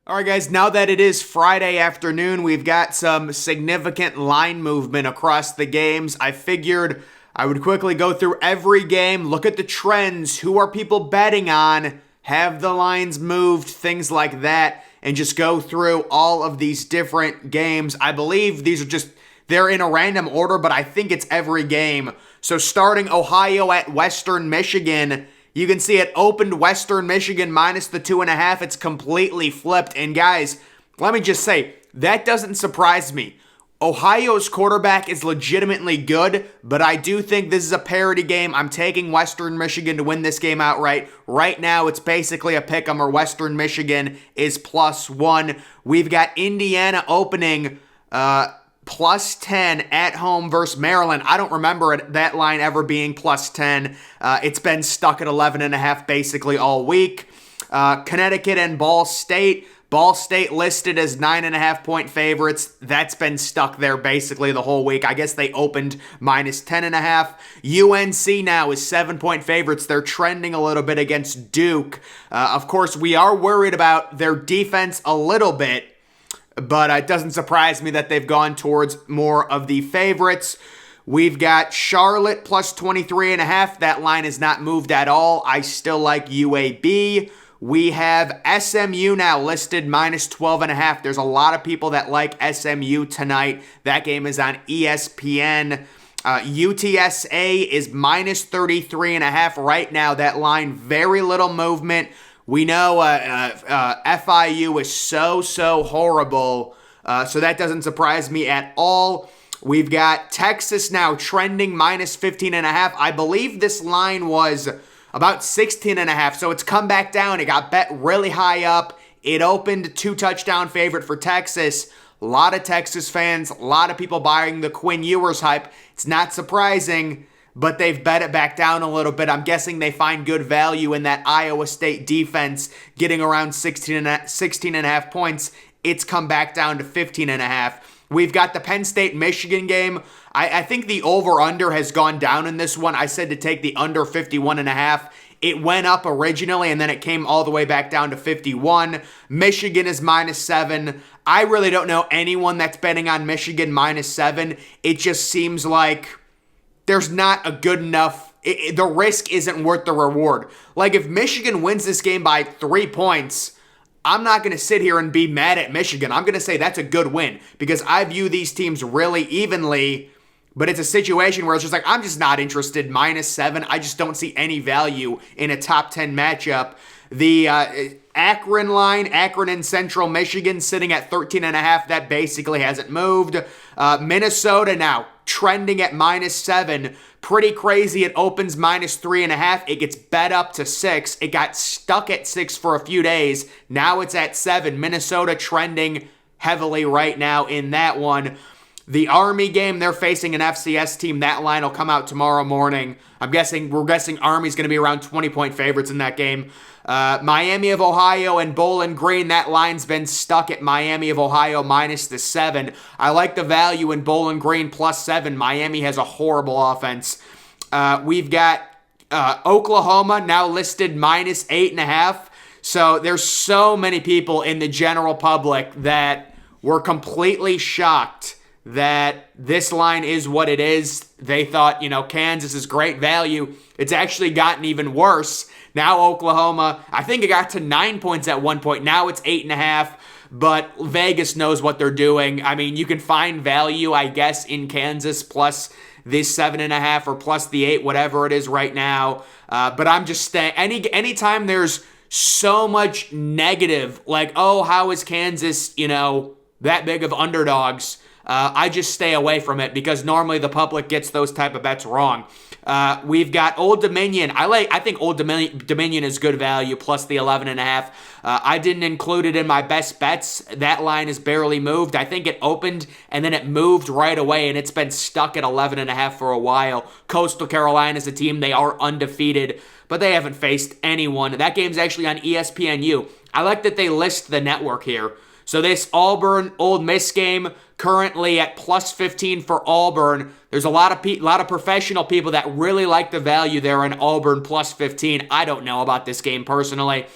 All right, guys, now that it is Friday afternoon, we've got some significant line movement across the games. I figured I would quickly go through every game, look at the trends, who are people betting on, have the lines moved, things like that, and just go through all of these different games. I believe these are they're in a random order, but I think it's every game. So starting Ohio at Western Michigan, you can see it opened Western Michigan minus the 2.5. It's completely flipped. And guys, let me just say, that doesn't surprise me. Ohio's quarterback is legitimately good, but I do think this is a parity game. I'm taking Western Michigan to win this game outright. Right now, it's basically a pick 'em, or Western Michigan is +1. We've got Indiana opening +10 at home versus Maryland. I don't remember that line ever being +10. It's been stuck at 11.5 basically all week. Connecticut and Ball State. Ball State listed as 9.5-point favorites. That's been stuck there basically the whole week. I guess they opened -10.5. UNC now is 7-point favorites. They're trending a little bit against Duke. Of course, we are worried about their defense a little bit, but it doesn't surprise me that they've gone towards more of the favorites. We've got Charlotte +23.5. That line is not moved at all. I still like UAB. We have SMU now listed -12.5. There's a lot of people that like SMU tonight. That game is on ESPN. UTSA is -33.5 right now. That line, very little movement. We know FIU is so horrible, so that doesn't surprise me at all. We've got Texas now trending -15.5. I believe this line was about 16.5, so it's come back down. It got bet really high up. It opened 2-touchdown favorite for Texas. A lot of Texas fans, a lot of people buying the Quinn Ewers hype. It's not surprising, but they've bet it back down a little bit. I'm guessing they find good value in that Iowa State defense getting around 16.5 points. It's come back down to 15.5. We've got the Penn State-Michigan game. I think the over-under has gone down in this one. I said to take the under 51.5. It went up originally, and then it came all the way back down to 51. Michigan is -7. I really don't know anyone that's betting on Michigan -7. It just seems like there's not a good enough, the risk isn't worth the reward. Like, if Michigan wins this game by 3 points, I'm not going to sit here and be mad at Michigan. I'm going to say that's a good win because I view these teams really evenly, but it's a situation where it's just like, I'm just not interested. -7, I just don't see any value in a top 10 matchup. The Akron line, Akron and Central Michigan sitting at 13.5. That basically hasn't moved. Minnesota now trending at -7. Pretty crazy. It opens -3.5. It gets bet up to 6. It got stuck at 6 for a few days. Now it's at 7. Minnesota trending heavily right now in that one. The Army game, they're facing an FCS team. That line will come out tomorrow morning. We're guessing Army's going to be around 20-point favorites in that game. Miami of Ohio and Bowling Green, that line's been stuck at Miami of Ohio -7. I like the value in Bowling Green +7. Miami has a horrible offense. We've got Oklahoma now listed -8.5. So there's so many people in the general public that were completely shocked that this line is what it is. They thought, Kansas is great value. It's actually gotten even worse. Now Oklahoma, I think it got to 9 points at one point. Now it's 8.5, but Vegas knows what they're doing. I mean, you can find value, I guess, in Kansas plus this 7.5 or plus the 8, whatever it is right now. But I'm just saying, anytime there's so much negative, like, oh, how is Kansas, that big of underdogs? I just stay away from it because normally the public gets those type of bets wrong. We've got Old Dominion. I think Old Dominion is good value plus the 11.5. I didn't include it in my best bets. That line is barely moved. I think it opened and then it moved right away and it's been stuck at 11.5 for a while. Coastal Carolina is a team. They are undefeated, but they haven't faced anyone. That game's actually on ESPNU. I like that they list the network here. So this Auburn-Ole Miss game currently at plus 15 for Auburn. There's a lot of professional people that really like the value there in Auburn plus 15. I don't know about this game personally.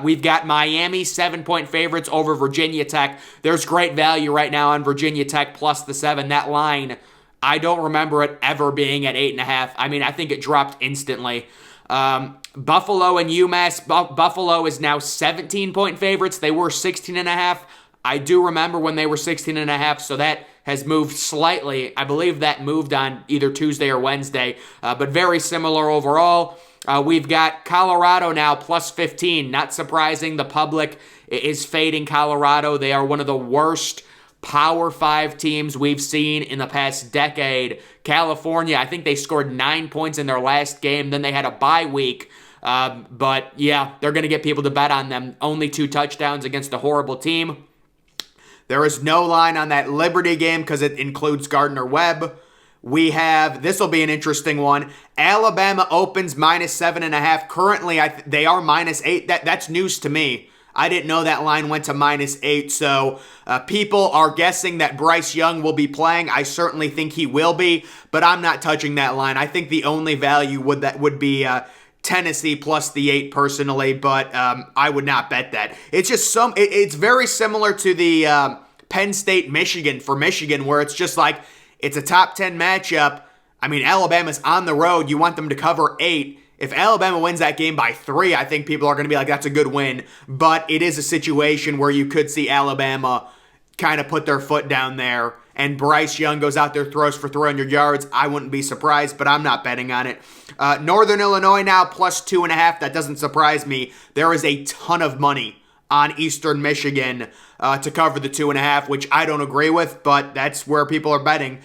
We've got Miami 7-point favorites over Virginia Tech. There's great value right now on Virginia Tech plus the 7. That line, I don't remember it ever being at 8.5. I mean, I think it dropped instantly. Buffalo and UMass. Buffalo is now 17-point favorites. They were 16.5. I do remember when they were 16.5, so that has moved slightly. I believe that moved on either Tuesday or Wednesday, but very similar overall. We've got Colorado now plus 15. Not surprising, the public is fading Colorado. They are one of the worst Power 5 teams we've seen in the past decade. California, I think they scored 9 points in their last game. Then they had a bye week. But yeah, they're going to get people to bet on them. Only 2 touchdowns against a horrible team. There is no line on that Liberty game because it includes Gardner-Webb. We have, this will be an interesting one. Alabama opens minus 7.5. Currently, they are minus 8. That's news to me. I didn't know that line went to minus 8. So people are guessing that Bryce Young will be playing. I certainly think he will be, but I'm not touching that line. I think the only value would be Tennessee plus the 8 personally, but I would not bet that. It's just it's very similar to the Penn State Michigan for Michigan, where it's just like it's a top 10 matchup. I mean, Alabama's on the road. You want them to cover 8. If Alabama wins that game by 3, I think people are going to be like, that's a good win. But it is a situation where you could see Alabama kind of put their foot down there, and Bryce Young goes out there, throws for 300 yards. I wouldn't be surprised, but I'm not betting on it. Northern Illinois now plus 2.5. That doesn't surprise me. There is a ton of money on Eastern Michigan to cover the 2.5, which I don't agree with, but that's where people are betting.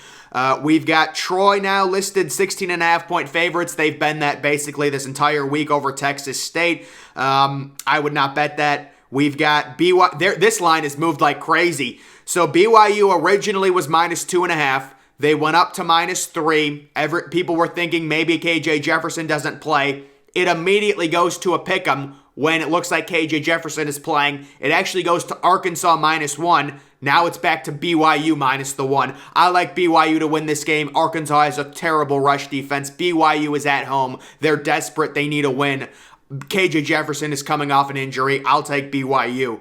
We've got Troy now listed 16.5-point favorites. They've been that basically this entire week over Texas State. I would not bet that. We've got BYU. This line has moved like crazy. So BYU originally was minus 2.5. They went up to minus 3. People were thinking maybe KJ Jefferson doesn't play. It immediately goes to a pick'em when it looks like KJ Jefferson is playing. It actually goes to Arkansas minus 1. Now it's back to BYU minus the 1. I like BYU to win this game. Arkansas has a terrible rush defense. BYU is at home. They're desperate. They need a win. KJ Jefferson is coming off an injury. I'll take BYU.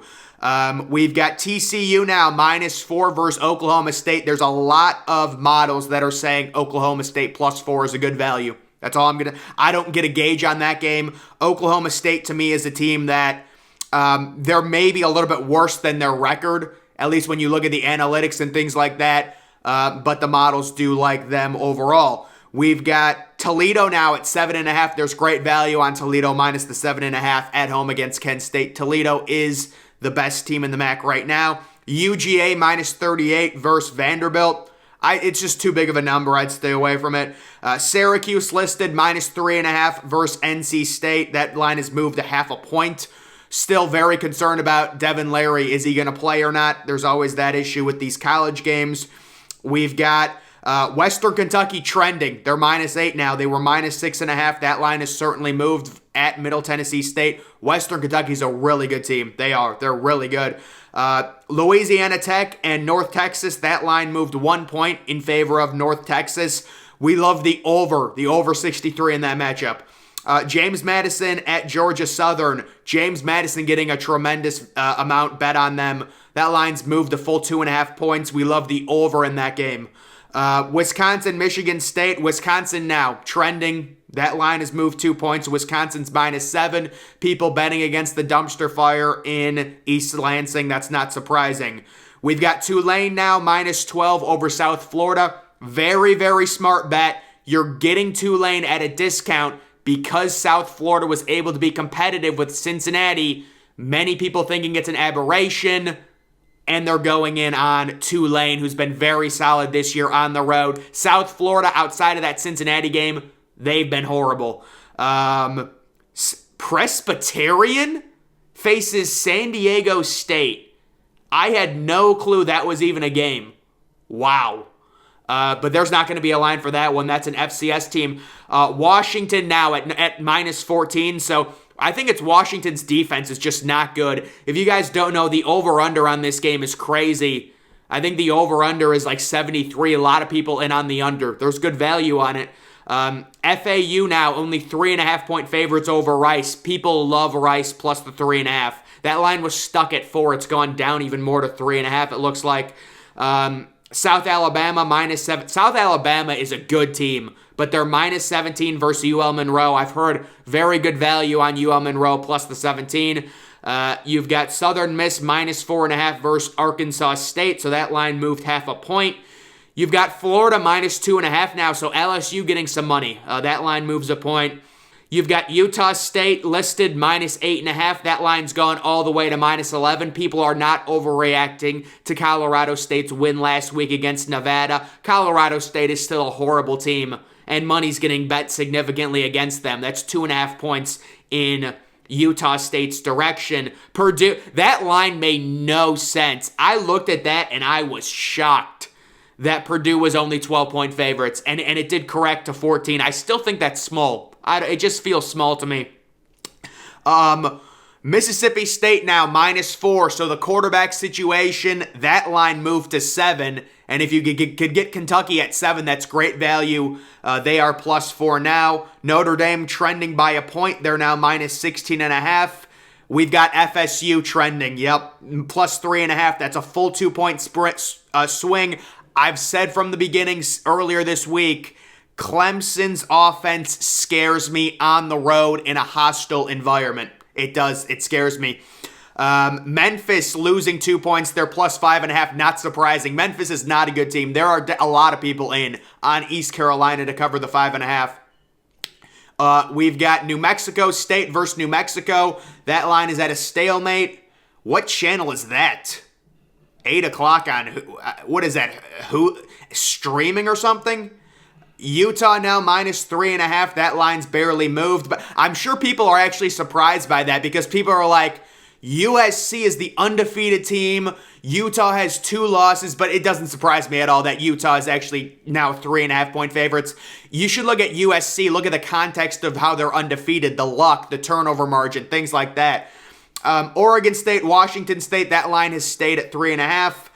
We've got TCU now minus 4 versus Oklahoma State. There's a lot of models that are saying Oklahoma State plus 4 is a good value. That's all I don't get a gauge on that game. Oklahoma State to me is a team that they're maybe a little bit worse than their record, at least when you look at the analytics and things like that. But the models do like them overall. We've got Toledo now at 7.5. There's great value on Toledo minus the 7.5 at home against Kent State. Toledo is the best team in the MAC right now. UGA minus 38 versus Vanderbilt. It's just too big of a number. I'd stay away from it. Syracuse listed minus 3.5 versus NC State. That line has moved a 0.5 point. Still very concerned about Devin Leary. Is he going to play or not? There's always that issue with these college games. We've got Western Kentucky trending. They're minus 8 now. They were minus 6.5. That line has certainly moved at Middle Tennessee State. Western Kentucky's a really good team. They are. They're really good. Louisiana Tech and North Texas, that line moved 1 point in favor of North Texas. We love the over 63 in that matchup. James Madison at Georgia Southern. James Madison getting a tremendous amount bet on them. That line's moved a full 2.5 points. We love the over in that game. Wisconsin, Michigan State. Wisconsin now trending. That line has moved 2 points. Wisconsin's minus 7. People betting against the dumpster fire in East Lansing. That's not surprising. We've got Tulane now minus 12 over South Florida. Very, very smart bet. You're getting Tulane at a discount because South Florida was able to be competitive with Cincinnati. Many people thinking it's an aberration. And they're going in on Tulane, who's been very solid this year on the road. South Florida, outside of that Cincinnati game, they've been horrible. Presbyterian faces San Diego State. I had no clue that was even a game. Wow. But there's not going to be a line for that one. That's an FCS team. Washington now at minus 14. So I think it's Washington's defense is just not good. If you guys don't know, the over-under on this game is crazy. I think the over-under is like 73. A lot of people in on the under. There's good value on it. FAU now only 3.5-point favorites over Rice. People love Rice plus the 3.5. That line was stuck at 4. It's gone down even more to 3.5, it looks like. South Alabama -7. South Alabama is a good team, but they're -17 versus UL Monroe. I've heard very good value on UL Monroe plus the 17. You've got Southern Miss -4.5 versus Arkansas State, so that line moved 0.5 point. You've got Florida -2.5 now, so LSU getting some money. That line moves a point. You've got Utah State listed -8.5. That line's gone all the way to -11. People are not overreacting to Colorado State's win last week against Nevada. Colorado State is still a horrible team, and money's getting bet significantly against them. That's 2.5 points in Utah State's direction. Purdue, that line made no sense. I looked at that and I was shocked that Purdue was only 12-point favorites, and it did correct to 14. I still think that's small. It just feels small to me. Mississippi State now -4, so the quarterback situation, that line moved to 7. And if you could get Kentucky at 7, that's great value. They are +4 now. Notre Dame trending by a point. They're now -16.5. We've got FSU trending. Yep, +3.5. That's a full 2-point swing. I've said from the beginning earlier this week, Clemson's offense scares me on the road in a hostile environment. It does. It scares me. Memphis losing 2 points. They're +5.5. Not surprising. Memphis is not a good team. There are a lot of people in on East Carolina to cover the 5.5. We've got New Mexico State versus New Mexico. That line is at a stalemate. What channel is that? 8 o'clock on what is that? Who streaming or something? Utah now -3.5. That line's barely moved, but I'm sure people are actually surprised by that because people are like, USC is the undefeated team. Utah has 2 losses, but it doesn't surprise me at all that Utah is actually now 3.5-point favorites. You should look at USC. Look at the context of how they're undefeated, the luck, the turnover margin, things like that. Oregon State, Washington State, that line has stayed at 3.5.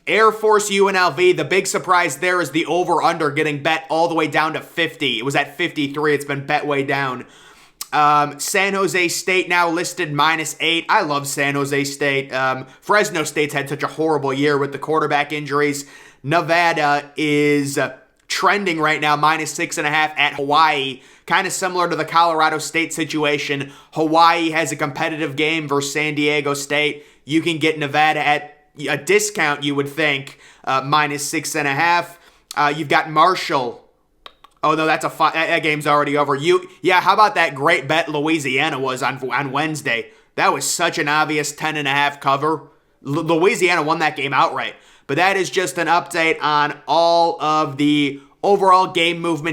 Air Force, UNLV, the big surprise there is the over-under getting bet all the way down to 50. It was at 53. It's been bet way down. San Jose State now listed -8. I love San Jose State. Fresno State's had such a horrible year with the quarterback injuries. Nevada is trending right now -6.5 at Hawaii. Kind of similar to the Colorado State situation. Hawaii has a competitive game versus San Diego State. You can get Nevada at a discount, you would think, -6.5. You've got Marshall. Oh, no, that game's already over. How about that great bet Louisiana was on Wednesday? That was such an obvious 10.5 cover. Louisiana won that game outright. But that is just an update on all of the overall game movement